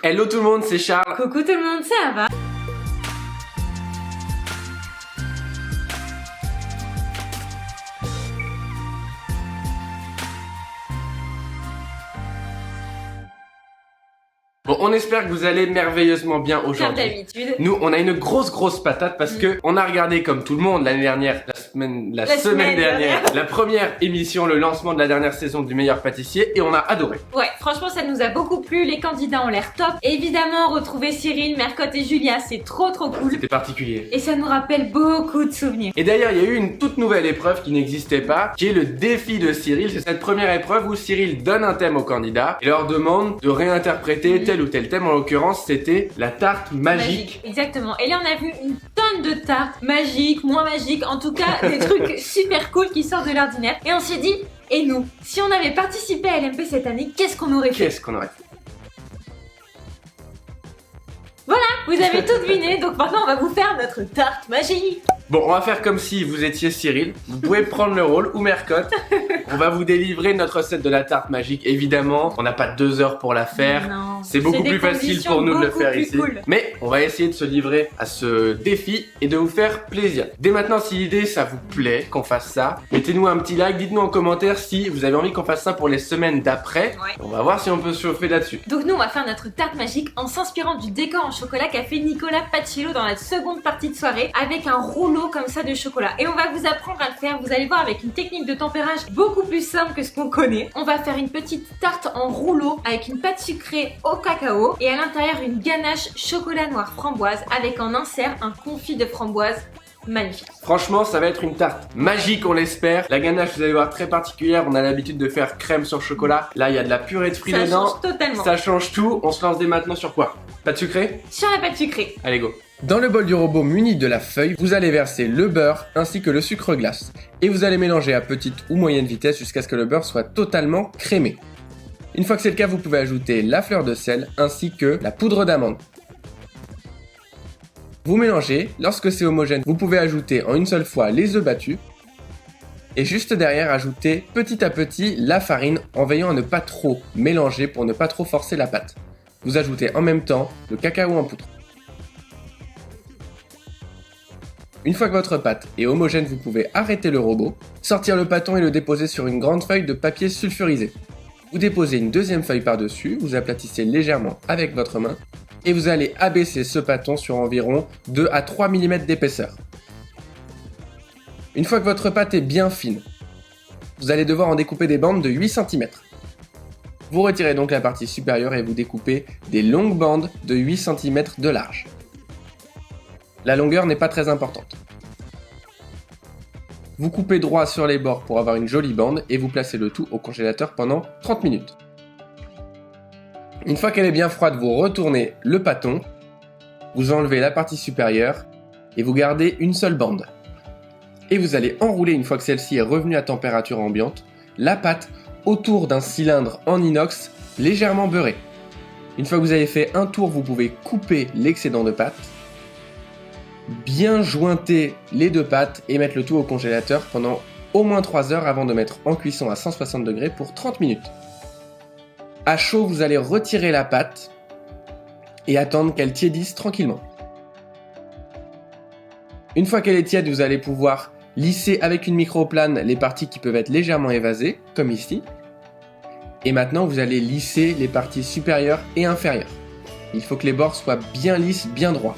Hello tout le monde, c'est Charles. Coucou tout le monde, ça va? Bon, on espère que vous allez merveilleusement bien Comme aujourd'hui. d'habitude. Nous, on a une grosse patate parce que on a regardé comme tout le monde l'année dernière, la semaine dernière, la première émission, le lancement de la dernière saison du meilleur pâtissier et on a adoré. Ouais, franchement ça nous a beaucoup plu, les candidats ont l'air top. Évidemment, retrouver Cyril, Mercotte et Julia, c'est trop cool. C'était particulier. Et ça nous rappelle beaucoup de souvenirs. Et d'ailleurs, il y a eu une toute nouvelle épreuve qui n'existait pas, qui est le défi de Cyril. C'est cette première épreuve où Cyril donne un thème aux candidats et leur demande de réinterpréter tel ou tel thème. En l'occurrence, c'était la tarte magique. Exactement. Et là, on a vu une tonne de tartes magiques, moins magiques, en tout cas des trucs super cool qui sortent de l'ordinaire. Et on s'est dit, et nous, si on avait participé à LMP cette année, qu'est-ce qu'on aurait fait? Qu'est-ce qu'on aurait fait? Vous avez tout deviné, donc maintenant on va vous faire notre tarte magique. Bon, on va faire comme si vous étiez Cyril. Vous pouvez prendre le rôle, ou Mercotte. On va vous délivrer notre recette de la tarte magique. Évidemment, on n'a pas 2 heures pour la faire. Non, c'est beaucoup plus facile pour nous de le faire ici. Cool. Mais on va essayer de se livrer à ce défi et de vous faire plaisir. Dès maintenant, si l'idée ça vous plaît qu'on fasse ça, mettez-nous un petit like, dites-nous en commentaire si vous avez envie qu'on fasse ça pour les semaines d'après. Ouais. On va voir si on peut se chauffer là-dessus. Donc nous on va faire notre tarte magique en s'inspirant du décor en chocolat qu'a fait Nicolas Paciello dans la seconde partie de soirée avec un rouleau comme ça de chocolat. Et on va vous apprendre à le faire, vous allez voir, avec une technique de tempérage beaucoup plus simple que ce qu'on connaît. On va faire une petite tarte en rouleau avec une pâte sucrée au cacao et à l'intérieur une ganache chocolat noir framboise avec en insert un confit de framboise. Magnifique. Franchement, ça va être une tarte magique, on l'espère. La ganache, vous allez voir, très particulière. On a l'habitude de faire crème sur chocolat. Là, il y a de la purée de fruits Ça dedans. change totalement. Ça change tout. On se lance dès maintenant sur quoi? Pâte sucrée? Sur la pâte sucrée. Allez, go. Dans le bol du robot muni de la feuille, vous allez verser le beurre ainsi que le sucre glace. Et vous allez mélanger à petite ou moyenne vitesse jusqu'à ce que le beurre soit totalement crémé. Une fois que c'est le cas, vous pouvez ajouter la fleur de sel ainsi que la poudre d'amande. Vous mélangez, lorsque c'est homogène, vous pouvez ajouter en une seule fois les œufs battus. Et juste derrière, ajouter petit à petit la farine en veillant à ne pas trop mélanger pour ne pas trop forcer la pâte. Vous ajoutez en même temps le cacao en poudre. Une fois que votre pâte est homogène, vous pouvez arrêter le robot, sortir le pâton et le déposer sur une grande feuille de papier sulfurisé. Vous déposez une deuxième feuille par-dessus, vous aplatissez légèrement avec votre main et vous allez abaisser ce pâton sur environ 2 à 3 mm d'épaisseur. Une fois que votre pâte est bien fine, vous allez devoir en découper des bandes de 8 cm. Vous retirez donc la partie supérieure et vous découpez des longues bandes de 8 cm de large. La longueur n'est pas très importante. Vous coupez droit sur les bords pour avoir une jolie bande et vous placez le tout au congélateur pendant 30 minutes. Une fois qu'elle est bien froide, vous retournez le pâton, vous enlevez la partie supérieure et vous gardez une seule bande. Et vous allez enrouler, une fois que celle-ci est revenue à température ambiante, la pâte autour d'un cylindre en inox légèrement beurré. Une fois que vous avez fait un tour, vous pouvez couper l'excédent de pâte, bien jointer les deux pâtes et mettre le tout au congélateur pendant au moins 3 heures avant de mettre en cuisson à 160 degrés pour 30 minutes. À chaud, vous allez retirer la pâte et attendre qu'elle tiédisse tranquillement. Une fois qu'elle est tiède, vous allez pouvoir lisser avec une microplane les parties qui peuvent être légèrement évasées, comme ici. Et maintenant, vous allez lisser les parties supérieures et inférieures. Il faut que les bords soient bien lisses, bien droits.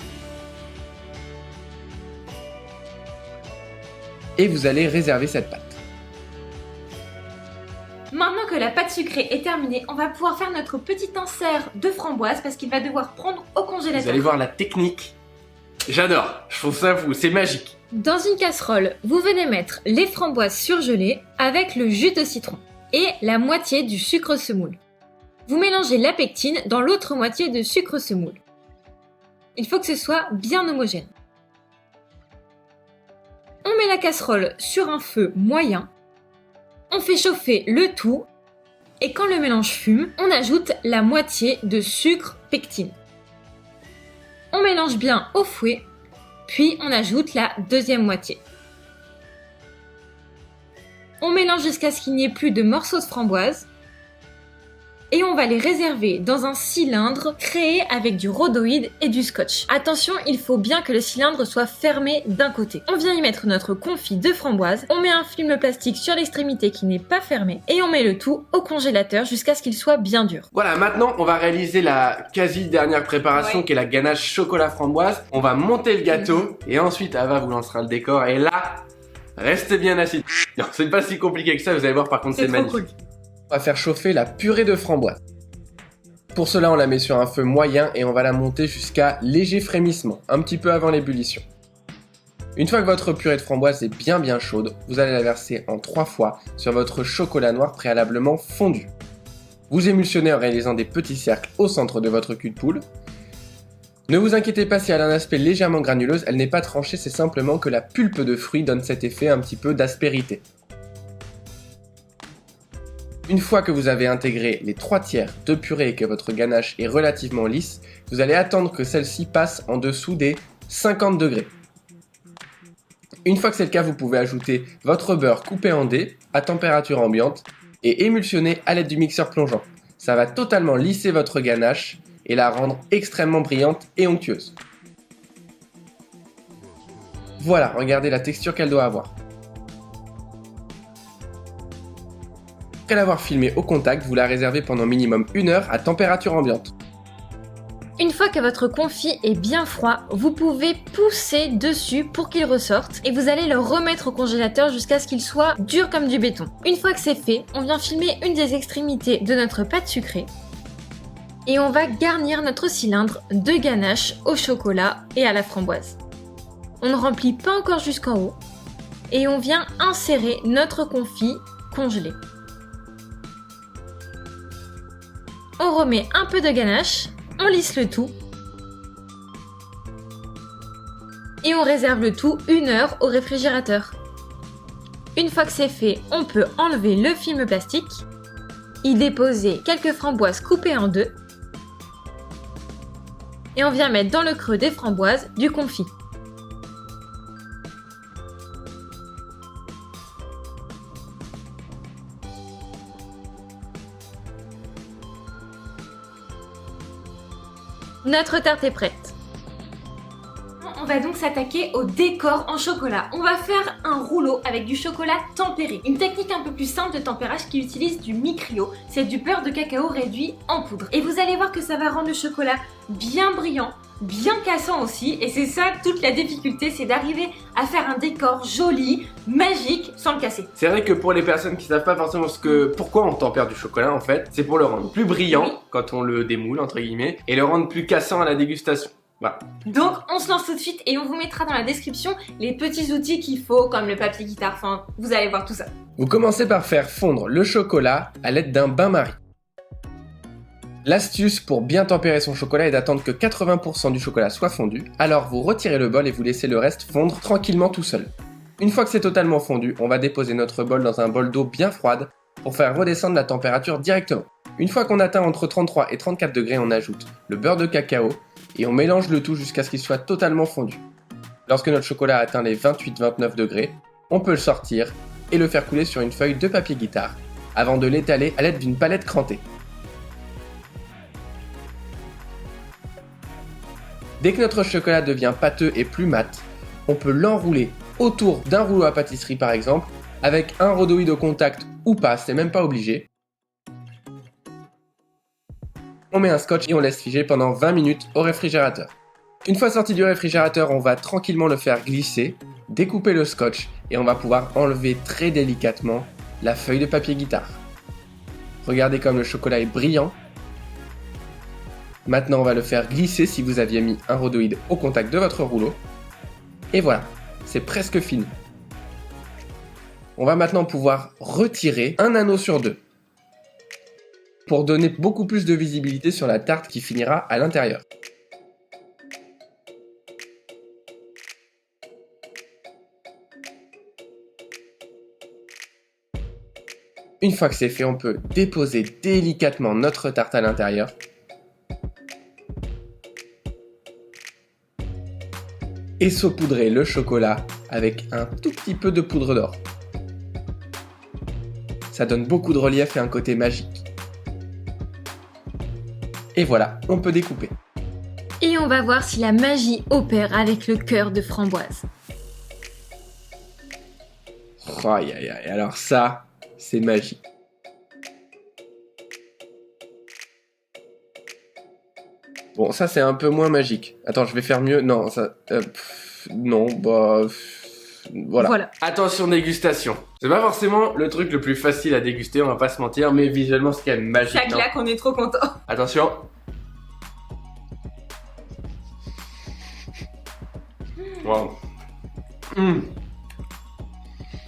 Et vous allez réserver cette pâte. Maintenant que la pâte sucrée est terminée, on va pouvoir faire notre petit insert de framboise parce qu'il va devoir prendre au congélateur. Vous allez voir la technique. J'adore, je trouve ça fou, c'est magique. Dans une casserole, vous venez mettre les framboises surgelées avec le jus de citron et la moitié du sucre semoule. Vous mélangez la pectine dans l'autre moitié de sucre semoule. Il faut que ce soit bien homogène. On met la casserole sur un feu moyen. On fait chauffer le tout et quand le mélange fume, on ajoute la moitié de sucre pectine. On mélange bien au fouet, puis on ajoute la deuxième moitié. On mélange jusqu'à ce qu'il n'y ait plus de morceaux de framboise. et on va les réserver dans un cylindre créé avec du rhodoïde et du scotch. Attention, il faut bien que le cylindre soit fermé d'un côté. On vient y mettre notre confit de framboise, on met un film plastique sur l'extrémité qui n'est pas fermé et on met le tout au congélateur jusqu'à ce qu'il soit bien dur. Voilà, maintenant on va réaliser la quasi dernière préparation qui est la ganache chocolat framboise. On va monter le gâteau et ensuite Ava vous lancera le décor et là, restez bien assis. Non, c'est pas si compliqué que ça, vous allez voir par contre c'est magnifique. Cool. On va faire chauffer la purée de framboise. Pour cela, on la met sur un feu moyen et on va la monter jusqu'à léger frémissement, un petit peu avant l'ébullition. Une fois que votre purée de framboise est bien chaude, vous allez la verser en 3 fois sur votre chocolat noir préalablement fondu. Vous émulsionnez en réalisant des petits cercles au centre de votre cul de poule. Ne vous inquiétez pas si elle a un aspect légèrement granuleuse, elle n'est pas tranchée, c'est simplement que la pulpe de fruit donne cet effet un petit peu d'aspérité. Une fois que vous avez intégré les 3/4 de purée et que votre ganache est relativement lisse, vous allez attendre que celle-ci passe en dessous des 50 degrés. Une fois que c'est le cas, vous pouvez ajouter votre beurre coupé en dés à température ambiante et émulsionner à l'aide du mixeur plongeant. Ça va totalement lisser votre ganache et la rendre extrêmement brillante et onctueuse. Voilà, regardez la texture qu'elle doit avoir. Après l'avoir filmée au contact, vous la réservez pendant minimum 1 heure à température ambiante. Une fois que votre confit est bien froid, vous pouvez pousser dessus pour qu'il ressorte et vous allez le remettre au congélateur jusqu'à ce qu'il soit dur comme du béton. Une fois que c'est fait, on vient filmer une des extrémités de notre pâte sucrée et on va garnir notre cylindre de ganache au chocolat et à la framboise. On ne remplit pas encore jusqu'en haut et on vient insérer notre confit congelé. On remet un peu de ganache, on lisse le tout et on réserve le tout 1 heure au réfrigérateur. Une fois que c'est fait, on peut enlever le film plastique, y déposer quelques framboises coupées en 2 et on vient mettre dans le creux des framboises du confit. Notre tarte est prête. On va donc s'attaquer au décor en chocolat. On va faire un rouleau avec du chocolat tempéré. Une technique un peu plus simple de tempérage qui utilise du micrio. C'est du beurre de cacao réduit en poudre. Et vous allez voir que ça va rendre le chocolat bien brillant, bien cassant aussi. Et c'est ça toute la difficulté, c'est d'arriver à faire un décor joli, magique, sans le casser. C'est vrai que pour les personnes qui savent pas forcément pourquoi on tempère du chocolat en fait, c'est pour le rendre plus brillant quand on le démoule entre guillemets et le rendre plus cassant à la dégustation. Voilà. Donc on se lance tout de suite et on vous mettra dans la description les petits outils qu'il faut comme le papier guitare, enfin vous allez voir tout ça. Vous commencez par faire fondre le chocolat à l'aide d'un bain-marie. L'astuce pour bien tempérer son chocolat est d'attendre que 80% du chocolat soit fondu, alors vous retirez le bol et vous laissez le reste fondre tranquillement tout seul. Une fois que c'est totalement fondu, on va déposer notre bol dans un bol d'eau bien froide pour faire redescendre la température directement. Une fois qu'on atteint entre 33 et 34 degrés, on ajoute le beurre de cacao et on mélange le tout jusqu'à ce qu'il soit totalement fondu. Lorsque notre chocolat atteint les 28-29 degrés, on peut le sortir et le faire couler sur une feuille de papier guitare avant de l'étaler à l'aide d'une palette crantée. Dès que notre chocolat devient pâteux et plus mat, on peut l'enrouler autour d'un rouleau à pâtisserie par exemple, avec un rhodoïde au contact ou pas, c'est même pas obligé. On met un scotch et on laisse figer pendant 20 minutes au réfrigérateur. Une fois sorti du réfrigérateur, on va tranquillement le faire glisser, découper le scotch et on va pouvoir enlever très délicatement la feuille de papier guitare. Regardez comme le chocolat est brillant. Maintenant, on va le faire glisser si vous aviez mis un rhodoïde au contact de votre rouleau. Et voilà, c'est presque fini. On va maintenant pouvoir retirer un anneau sur 2 pour donner beaucoup plus de visibilité sur la tarte qui finira à l'intérieur. Une fois que c'est fait, on peut déposer délicatement notre tarte à l'intérieur. Et saupoudrer le chocolat avec un tout petit peu de poudre d'or. Ça donne beaucoup de relief et un côté magique. Et voilà, on peut découper. Et on va voir si la magie opère avec le cœur de framboise. Oh, aïe aïe aïe, alors ça, c'est magique. Bon, ça c'est un peu moins magique. Attends, je vais faire mieux. Non, ça... non, voilà. Attention dégustation. C'est pas forcément le truc le plus facile à déguster, on va pas se mentir, mais visuellement c'est quand même magique. Ça claque, on est trop content. Attention. Wow.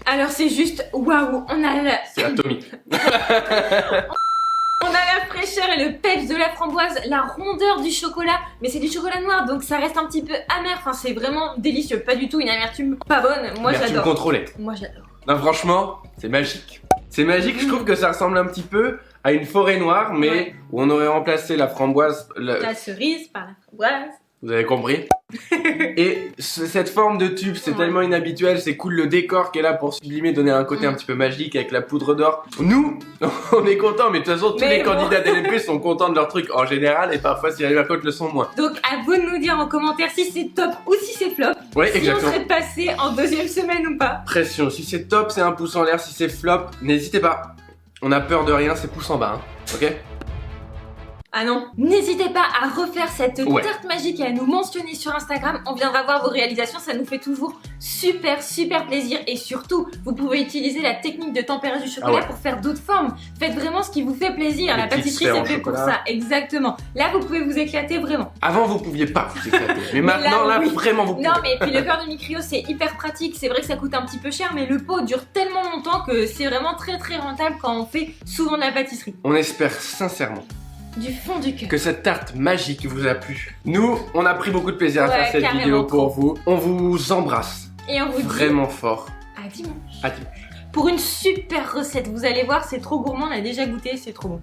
Alors c'est juste waouh, on a la... C'est atomique. On a la fraîcheur et le peps de la framboise, la rondeur du chocolat, mais c'est du chocolat noir donc ça reste un petit peu amer, enfin c'est vraiment délicieux, pas du tout une amertume pas bonne, moi Amertume j'adore. contrôlée. Moi j'adore. Non franchement, c'est magique. C'est magique, je trouve que ça ressemble un petit peu à une forêt noire, mais ouais. Où on aurait remplacé la framboise... La cerise par la framboise. Vous avez compris. Et cette forme de tube, c'est tellement inhabituel, c'est cool le décor qui est là pour sublimer, donner un côté un petit peu magique avec la poudre d'or. Nous, on est contents, mais de toute façon, tous les candidats d'LMP sont contents de leur truc en général, et parfois, s'ils arrivent à côte, le sont moins. Donc, à vous de nous dire en commentaire si c'est top ou si c'est flop. Oui, si exactement. on serait passé en deuxième semaine ou pas. Pression, si c'est top, c'est un pouce en l'air, si c'est flop, n'hésitez pas. On a peur de rien, c'est pouce en bas, hein. Ok ? Ah non, n'hésitez pas à refaire cette tarte magique et à nous mentionner sur Instagram, on viendra voir vos réalisations, ça nous fait toujours super plaisir et surtout, vous pouvez utiliser la technique de tempérage du chocolat pour faire d'autres formes. Faites vraiment ce qui vous fait plaisir, la pâtisserie c'est fait pour ça, exactement. Là vous pouvez vous éclater vraiment. Avant vous pouviez pas vous éclater, mais maintenant là vraiment vous pouvez. Non mais puis le beurre de micrio c'est hyper pratique, c'est vrai que ça coûte un petit peu cher mais le pot dure tellement longtemps que c'est vraiment très rentable quand on fait souvent de la pâtisserie. On espère sincèrement du fond du cœur que cette tarte magique vous a plu. Nous, on a pris beaucoup de plaisir à faire cette carrément vidéo pour vous. On vous embrasse. Et on vous dit vraiment fort. À dimanche. À dimanche. Pour une super recette, vous allez voir, c'est trop gourmand, on a déjà goûté, c'est trop bon.